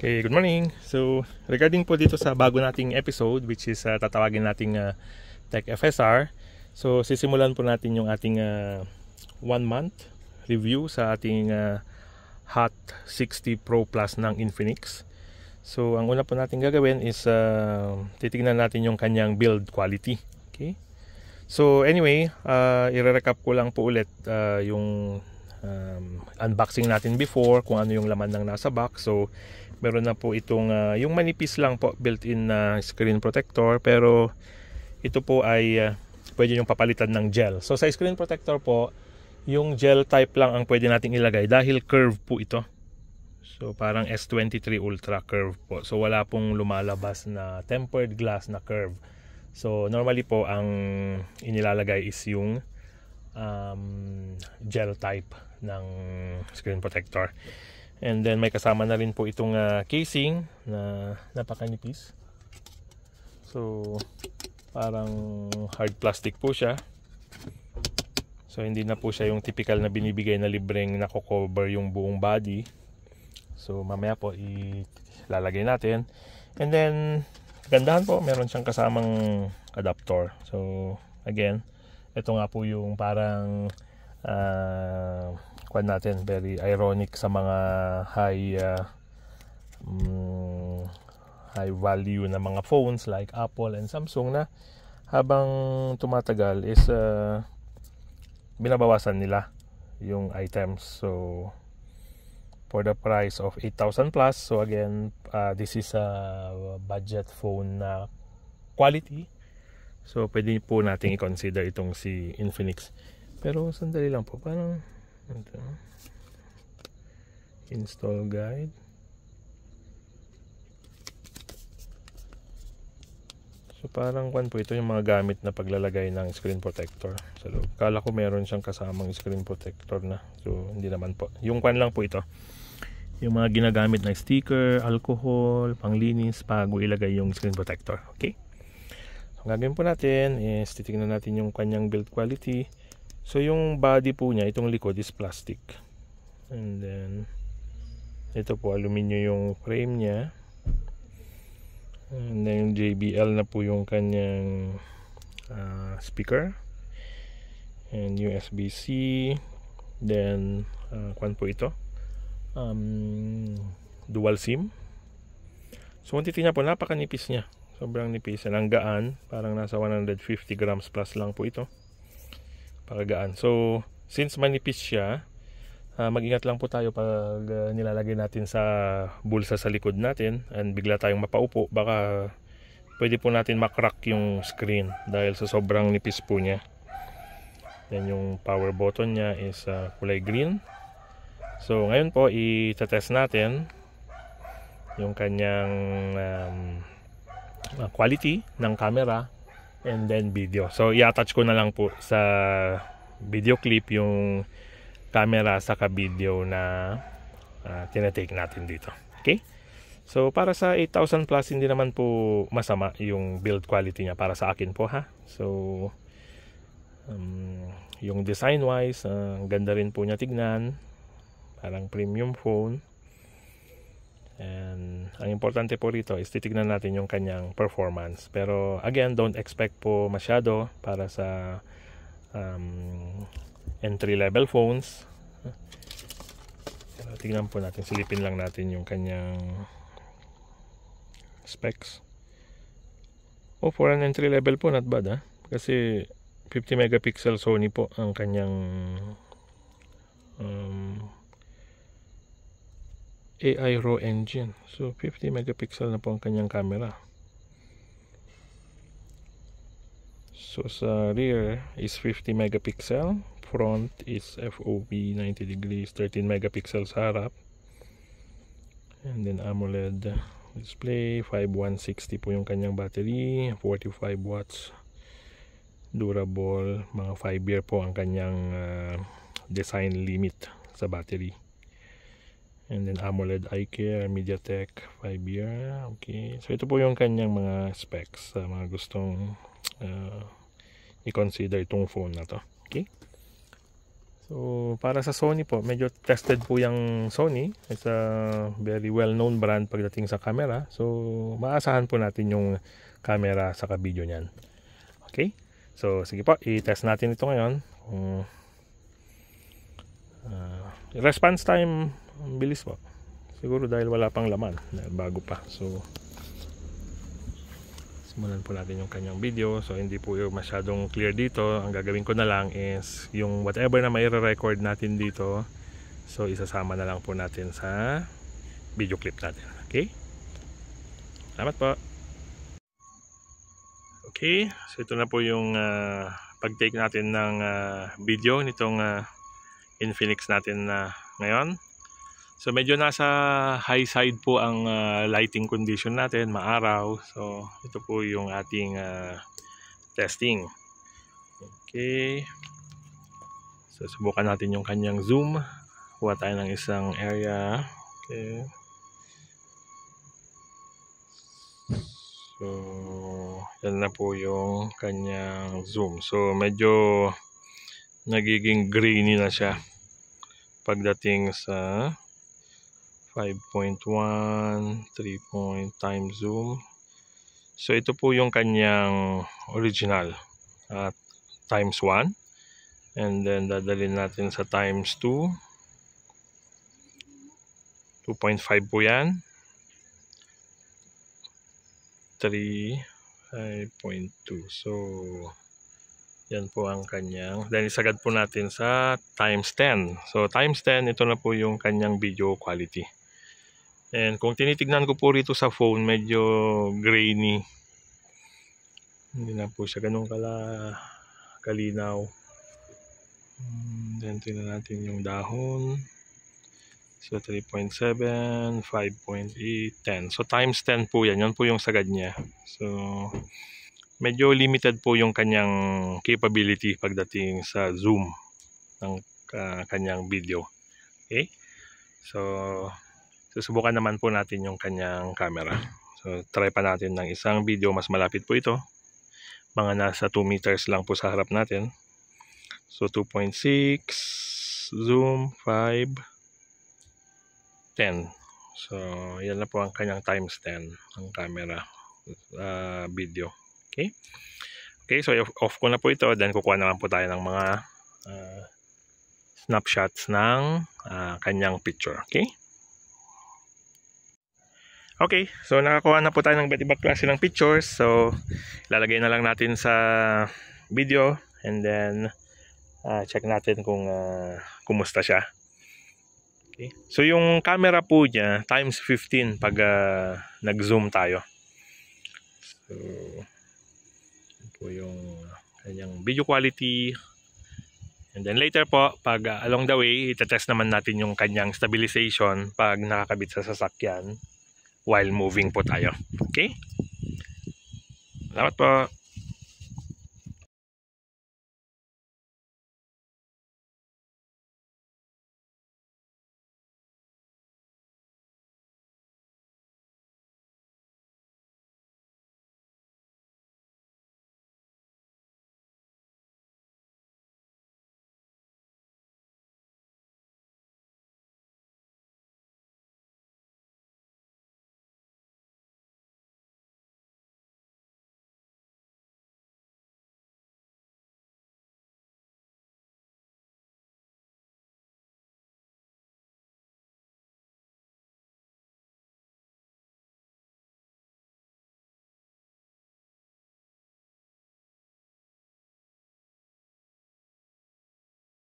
Okay, good morning. So, regarding po dito sa bago nating episode, which is tatawagin nating Tech FSR. So, sisimulan po natin yung ating 1 month review sa ating Hot 60 Pro Plus ng Infinix. So, ang una po natin gagawin is titignan natin yung kanyang build quality. Okay? So, anyway, i-recap ko lang po ulit yung unboxing natin before, kung ano yung laman ng nasa box. So, meron na po itong yung manipis lang po built-in na screen protector, pero ito po ay pwede yung papalitan ng gel. So sa screen protector po, yung gel type lang ang pwede nating ilagay dahil curve po ito. So parang S23 Ultra curve po. So wala pong lumalabas na tempered glass na curve. So normally po ang inilalagay is yung gel type ng screen protector. And then may kasama na rin po itong casing na napakanipis. So parang hard plastic po siya. So hindi na po siya yung typical na binibigay na libreng nako-cover yung buong body. So mamaya po ilalagay natin. And then gandahan po, meron siyang kasamang adapter. So again, ito nga po yung parang kwan natin, very ironic sa mga high value na mga phones like Apple and Samsung, na habang tumatagal is binabawasan nila yung items. So for the price of 8,000 plus, so again, this is a budget phone na quality. So pwede po natin i-consider itong si Infinix. Pero sandali lang po, parang ito, install guide. So parang kwan po ito yung mga gamit na paglalagay ng screen protector. So kala ko meron siyang kasamang screen protector na. So hindi naman po. Yung kwan lang po ito. Yung mga ginagamit na sticker, alcohol, panglinis bago ilagay yung screen protector. Okay? So ang gagawin po natin is titingnan natin yung kanyang build quality. So yung body po niya, itong likod is plastic. And then ito po, aluminum yung frame niya. And then JBL na po yung kanyang speaker. And USB-C. Then kwan po ito, dual SIM. So kung titignan po, napakanipis niya. Sobrang nipis. Ang gaan, parang nasa 150 grams plus lang po ito. Pakagaan. So since manipis siya, mag-ingat lang po tayo pag nilalagay natin sa bulsa sa likod natin and bigla tayong mapaupo, baka pwede po natin makrack yung screen dahil sa sobrang nipis po niya. Then yung power button niya is kulay green. So ngayon po i-test natin yung kanyang quality ng camera and then video. So i-attach ko na lang po sa video clip yung camera saka video na tinatake natin dito. Okay? So para sa 8,000 plus, hindi naman po masama yung build quality niya para sa akin po, ha. So yung design wise, ganda rin po niya tignan. Parang premium phone. And ang importante po rito is titignan natin yung kanyang performance. Pero again, don't expect po masyado para sa entry level phones. Pero tignan po natin, silipin lang natin yung kanyang specs. For an entry level po, not bad, ha. Kasi 50 megapixel Sony po ang kanyang AI RAW engine. So 50 megapixel na po ang kanyang camera. So sa rear is 50 megapixel, front is FOV 90 degrees, 13 megapixel sa harap. And then AMOLED display, 5160 po yung kanyang battery, 45 watts. Durable, mga 5 year po ang kanyang design limit sa battery. And then AMOLED iCare, MediaTek 5 year. Okay. So ito po yung kanyang mga specs sa mga gustong i-consider itong phone na to. Okay. So So para sa Sony po, medyo tested po yung Sony. It's a very well-known brand pagdating sa camera. So maasahan po natin yung camera sa video niyan. Okay? So sige po, i-test natin ito ngayon. Response time, bilis po. Siguro dahil wala pang laman, bago pa. So simulan po natin yung kanyang video. So hindi po yung masyadong clear dito. Ang gagawin ko na lang is yung whatever na may record natin dito, so isasama na lang po natin sa video clip natin. Okay? Salamat po. Okay, so ito na po yung pag-take natin ng video nitong Infinix natin ngayon. So medyo nasa high side po ang lighting condition natin, maaraw. So ito po yung ating testing. Okay. So subukan natin yung kanyang zoom. Kuha tayo ng isang area. Okay. So yan na po yung kanyang zoom. So medyo nagiging grainy na siya pagdating sa 5.1 3 time zoom. So ito po yung kanyang original at times 1, and then dadalhin natin sa times 2, 2.5 po yan, 3, 5.2. So yan po ang kanyang, then isagad po natin sa times 10. So times 10, ito na po yung kanyang video quality. And kung tinitignan ko po rito sa phone, medyo grainy. Hindi na po siya ganun kalinaw. Then tingnan natin yung dahon. So 3.7, 5.8, 10. So times 10 po yan. Yan po yung sagad niya. So medyo limited po yung kanyang capability pagdating sa zoom ng kanyang video. Okay? So susubukan naman po natin yung kanyang camera. So try pa natin ng isang video, mas malapit po ito. Mga nasa 2 meters lang po sa harap natin. So 2.6, zoom, 5, 10. So yan na po ang kanyang times 10 ang camera video. Okay? Okay, so off ko na po ito. Then kukuha naman po tayo ng mga snapshots ng kanyang picture. Okay? Okay, so nakakuha na po tayo ng iba't ibang klase ng pictures. So ilalagay na lang natin sa video, and then check natin kung kumusta siya. Okay. So yung camera po niya times 15 pag nag-zoom tayo. So yun po yung kanyang video quality. And then later po, pag along the way, itetest naman natin yung kanyang stabilization pag nakakabit sa sasakyan while moving po tayo. Okay? Salamat po.